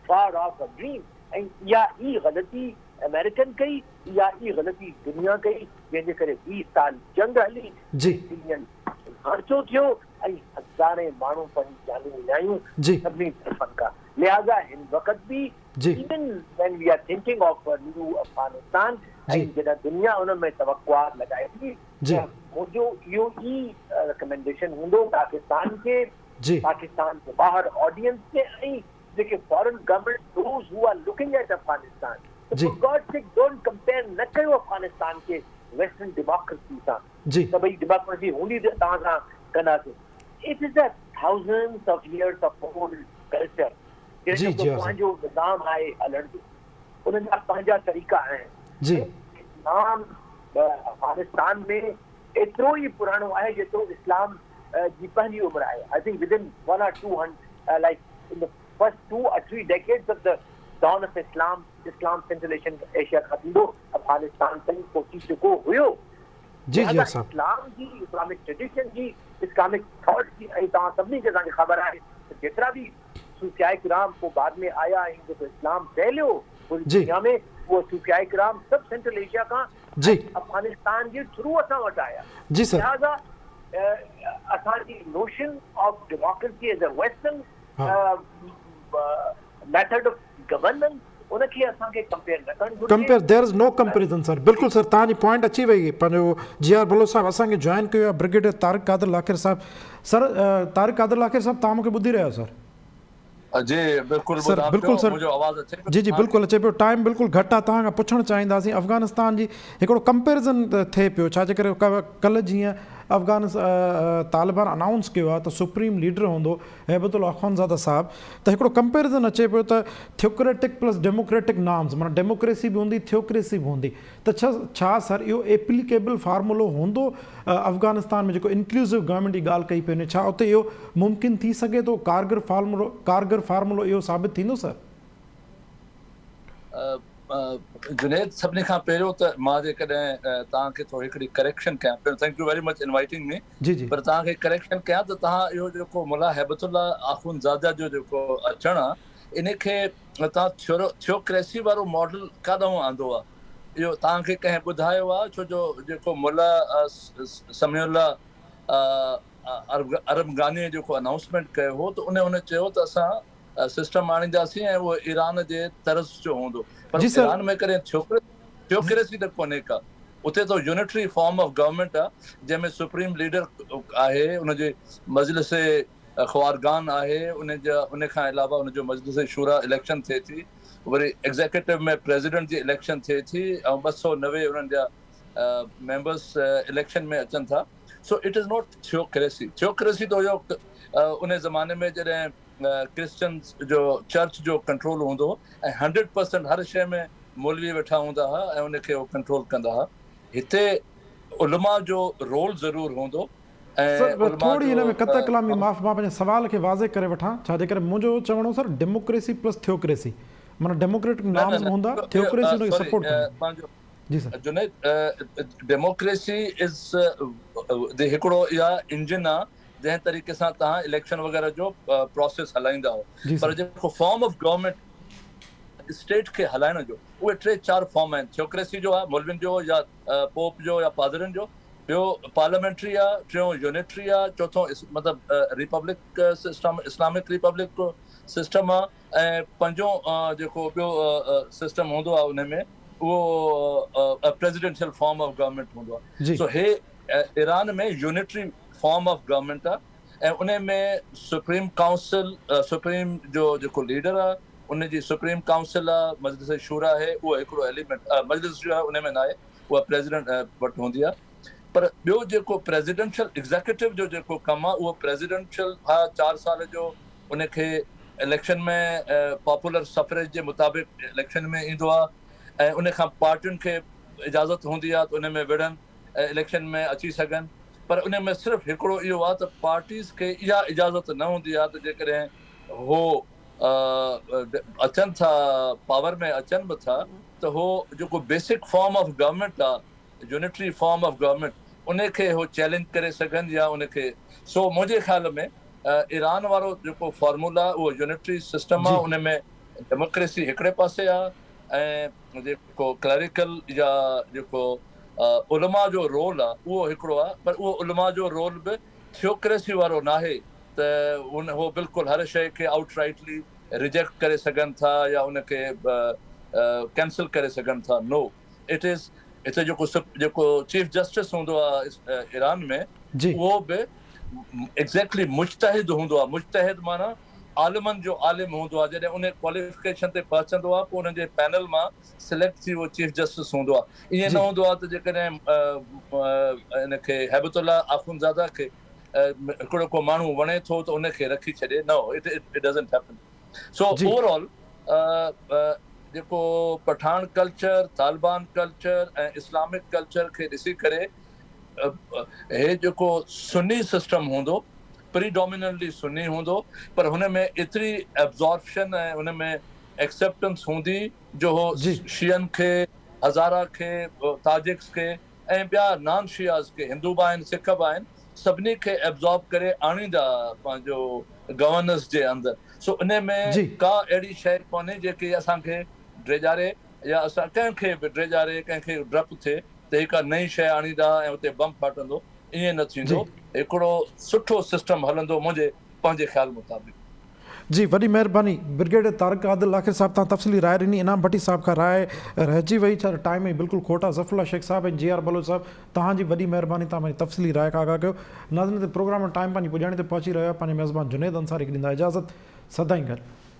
far of a dream. ऐं इहा ई ग़लती अमेरिकन कई, या ई ग़लती दुनिया कई, जंहिंजे करे 20 साल जंग हली, खर्चो थियो ऐं हज़ारे माण्हू पंहिंजी जानियूं विञायूं सभिनी तरफ़नि खां। लिहाज़ा हिन वक़्त बि even when we are thinking of new Afghanistan, ऐं जॾहिं दुनिया हुन में तवक़ुआत लॻाए थी, मुंहिंजो इहो ई रिकमेंडेशन हूंदो पाकिस्तान खे, पाकिस्तान जे ॿाहिरि ऑडियंस खे, ऐं जेके foreign government those who are looking at Afghanistan, for God sake don't compare, न कयो अफगानिस्तान खे वेस्टर्न डेमोक्रेसी सां। त भई डेमोक्रेसी हूंदी त तव्हां सां कंदासीं। It is a thousands of years of old culture, जंहिंजो पंहिंजो निज़ाम आहे हलण जो, उन्हनि जा पंहिंजा तरीक़ा आहिनि। इस्लाम अफगानिस्तान में एतिरो ई पुराणो आहे जेतिरो इस्लाम जी पंहिंजी उमिरि आहे। I think within 1 or 200 like in the first 2 or 3 decades of the dawn of Islam Central Asia खां थींदो अफगानिस्तान ताईं पहुची चुको हुयो। इस्लाम जी, इस्लामिक ट्रेडिशन जी, इस्लामिक थॉट जी, ऐं तव्हां सभिनी खे असांखे ख़बर आहे त जेतिरा बि सूफ़ियाए किराम पोइ बाद में आया ऐं जेको इस्लाम फैलियो पूरी दुनिया में, उहो सूफ़ियाए किराम सभु सेंट्रल एशिया खां अफगानिस्तान जे थ्रू असां वटि आया। लिहाज़ा असांजी notion of democracy as a western method of governance उनखे असांखे कंपेयर न करणु घुरिजे। Compare there is no comparison sir. बिल्कुलु सर, तव्हांजी पॉइंट अची वई। पंहिंजो जी.आर. बलोच साहिबु असांखे जॉइन कयो आहे ब्रिगेडियर तारिक क़ादिर लाखिर साहिबु। सर तारिक क़ादिर लाखिर साहिबु, तव्हां मूंखे ॿुधी रहिया सर? जी बिल्कुलु सर, बिल्कुलु सर, मुंहिंजो आवाज़ अचे पियो? जी जी बिल्कुलु अचे पियो। टाइम बिल्कुलु घटि आहे, तव्हां खां पुछणु चाहींदासीं अफ़गानिस्तान जी हिकिड़ो कंपेरिज़न थिए पियो, छाजे करे कल्ह जीअं तालिबान अनाउंस कयो आहे त सुप्रीम लीडर हूंदो हैबतुल्ला अख़ुंज़ादा साहिबु, त हिकिड़ो कंपेरिज़न अचे पियो त थियोक्रेटिक प्लस डेमोक्रेटिक नॉर्म्स, माना डेमोक्रेसी बि हूंदी थियोक्रेसी बि हूंदी, त छा सर इहो एप्लीकेबल फार्मूलो हूंदो अफ़गानिस्तान में जेको इंक्लूसिव गवर्नमेंट जी ॻाल्हि कई पई वञे? छा उते इहो मुमकिन थी सघे थो, कारगर फार्मूलो इहो साबित थींदो सर? जुनेद, सभिनी खां पहिरियों त मां जेकॾहिं तव्हांखे थोरी हिकिड़ी करेक्शन कयां पियो, thank you very much inviting me, जी जी, पर तव्हांखे करेक्शन कयां त तव्हां इहो जेको मुला हैबतुल्ला आख़ुंज़ादा जो जेको अचणु आहे इनखे तव्हां थियोक्रेसी वारो मॉडल काॾों आंदो आहे, इहो तव्हांखे कंहिं ॿुधायो आहे? छो जो जेको मुला समीउल्लाह अरबगानी जेको अनाउंसमेंट कयो हो त उन चयो त असां सिस्टम आणींदासीं ऐं उहो ईरान जे तर्ज़ जो हूंदो, पर ईरान में कॾहिं थियोक्रेसी त कोन्हे का। उते तो यूनिटरी फॉर्म ऑफ गवर्नमेंट आहे जंहिंमें सुप्रीम लीडर आहे, उनजे मजलिस ख़्वारगान आहे, उन खां अलावा उनजो मजलिस शूरा इलेक्शन थिए थी, वरी एग्ज़ीक्यूटिव में प्रेसिडेंट जी इलेक्शन थिए थी ऐं 290 उन्हनि जा मेंबर्स इलेक्शन में अचनि था। So it is not theocracy. Theocracy तो हुयो उन ज़माने में जॾहिं क्रिश्चियंस जो चर्च जो कंट्रोल हूंदो ऐं 100% हर शइ में मौलवी वेठा हूंदा हुआ ऐं उनखे उहो कंट्रोल कंदा हुआ। हिते उलमा जो रोल ज़रूरु हूंदो। थोड़ी हिन में कत कलामी मां पंहिंजे सवाल खे वाज़े करे वठां, छाजे करे मुंहिंजो चवणो सर डेमोक्रेसी प्लस थियोक्रेसी, माना डेमोक्रेटिक नॉर्म्स हूंदा, थियोक्रेसी उनखे सपोर्ट कंदी। जी सर। जुनेद, डेमोक्रेसी इज़ हिकिड़ो इहा इंजन आहे जंहिं तरीक़े सां तव्हां इलेक्शन वग़ैरह जो प्रोसेस हलाईंदा हो, पर जेको फॉर्म ऑफ गवर्नमेंट स्टेट खे हलाइण जो उहे 3-4 फॉर्म आहिनि। थियोक्रेसी जो आहे मौलवियुनि जो या पोप जो या पादरनि जो, ॿियो पार्लियामेंट्री आहे, टियों यूनिटरी आहे, चौथों मतिलबु Republic system Islamic Republic system आहे, ऐं पंजों जेको ॿियो सिस्टम हूंदो आहे उन में उहो प्रेसिडेंशियल फॉर्म ऑफ गवर्नमेंट हूंदो आहे। सो हे ईरान में यूनिटरी फॉर्म ऑफ गवर्नमेंट आहे ऐं उन में सुप्रीम काउंसिल सुप्रीम जो जेको लीडर आहे उनजी सुप्रीम काउंसिल आहे, मजलिस शूरा आहे, उहो हिकिड़ो एलिमेंट मजलिस जो आहे उन में न आहे, उहा प्रेसिडेंट वटि हूंदी आहे। पर ॿियो जेको प्रेसिडेंशियल एग्ज़ीक्यूटिव जो जेको कमु आहे उहो प्रेसिडेंशियल 4 साल जो उनखे इलेक्शन में पॉपुलर सफरेज जे मुताबिक़ इलेक्शन में ईंदो आहे ऐं उन खां पार्टियुनि खे इजाज़त हूंदी आहे त उन में विढ़नि इलेक्शन में अची सघनि, पर उन में सिर्फ़ु हिकिड़ो इहो आहे त पार्टीज़ खे इहा इजाज़त न हूंदी आहे त जेकॾहिं हो अचनि था पावर में अचनि बि था त हो जेको बेसिक फॉर्म ऑफ गवर्नमेंट आहे यूनिटरी फॉर्म ऑफ गवर्नमेंट उनखे हो चैलेंज करे सघनि या उनखे। सो मुंहिंजे ख़्याल में ईरान वारो जेको फॉर्मूला उहो यूनिटरी सिस्टम आहे, उन में डेमोक्रेसी हिकिड़े पासे आहे ऐं जेको क्लरिकल या जेको उलमा जो रोल आहे उहो हिकिड़ो आहे, पर उहो उलमा जो रोल बि थियोक्रेसी वारो नाहे त हो बिल्कुलु हर शइ खे आउटराइटली रिजेक्ट करे सघनि था या उनखे कैंसिल करे सघनि था। नो, इट इज़ हिते जेको चीफ जस्टिस हूंदो आहे ईरान में उहो बि एग्ज़ैक्टली मुजतहिद हूंदो आहे। मुजतहिद माना आलिमनि जो आलिम हूंदो आहे। जॾहिं उन क्वालिफिकेशन ते पहुचंदो आहे पोइ उन्हनि जे पैनल मां सिलेक्ट थी उहो चीफ जस्टिस हूंदो आहे। ईअं न हूंदो आहे त जेकॾहिं इनखे हैबतुल्ला आख़ुंज़ादा खे हिकिड़ो को माण्हू वणे थो त उनखे रखी छॾे। नो, it doesn't happen. So overall जेको पठान कल्चर, तालिबान कल्चर ऐं इस्लामिक कल्चर खे ॾिसी करे हे जेको सुन्नी सिस्टम हूंदो प्रीडोमिनेंटली सुन्नी हूंदो, पर हुन में एतिरी एब्जॉर्प्शन ऐं हुन में एक्सेप्टेंस हूंदी जो हो शियन खे, हज़ारा खे, ताजिक्स खे ऐं ॿिया नॉन शियाज़ खे, हिंदू बि आहिनि, सिख बि आहिनि, सभिनी खे एब्जॉर्ब करे आणींदा पंहिंजो गवर्नेंस जे अंदरि। सो इन में का अहिड़ी शइ कोन्हे जेकी असांखे ड्रेजारे या असां कंहिंखे बि ड्रेजारे कंहिंखे डपु थिए त हिकु नई शइ आणींदा ऐं उते बम फाटंदो। ईअं न थींदो, हिकिड़ो सुठो सिस्टम हलंदो मुंहिंजे पंहिंजे ख़्याल मुताबिक़। जी वॾी महिरबानी ब्रिगेडियर तारिक आदिल आख़िर साहब तव्हां तफ़सीली राय ॾिनी। इनाम भट्टी साहब खां राय रहिजी वई, छा टाइम जी बिल्कुलु खोट आहे। ज़फ़रुल्ला शेख साहब ऐं JR बलोच साहब तव्हांजी वॾी महिरबानी, तव्हां पंहिंजी तफ़सीली राय खां आगाह कयो। नाज़रीन, प्रोग्राम टाइम पंहिंजी पुॼाणी ते पहुची रहियो आहे। पंहिंजे मेज़बान जुनेद अंसारी खे ॾींदा इजाज़त। सदाईं गॾु।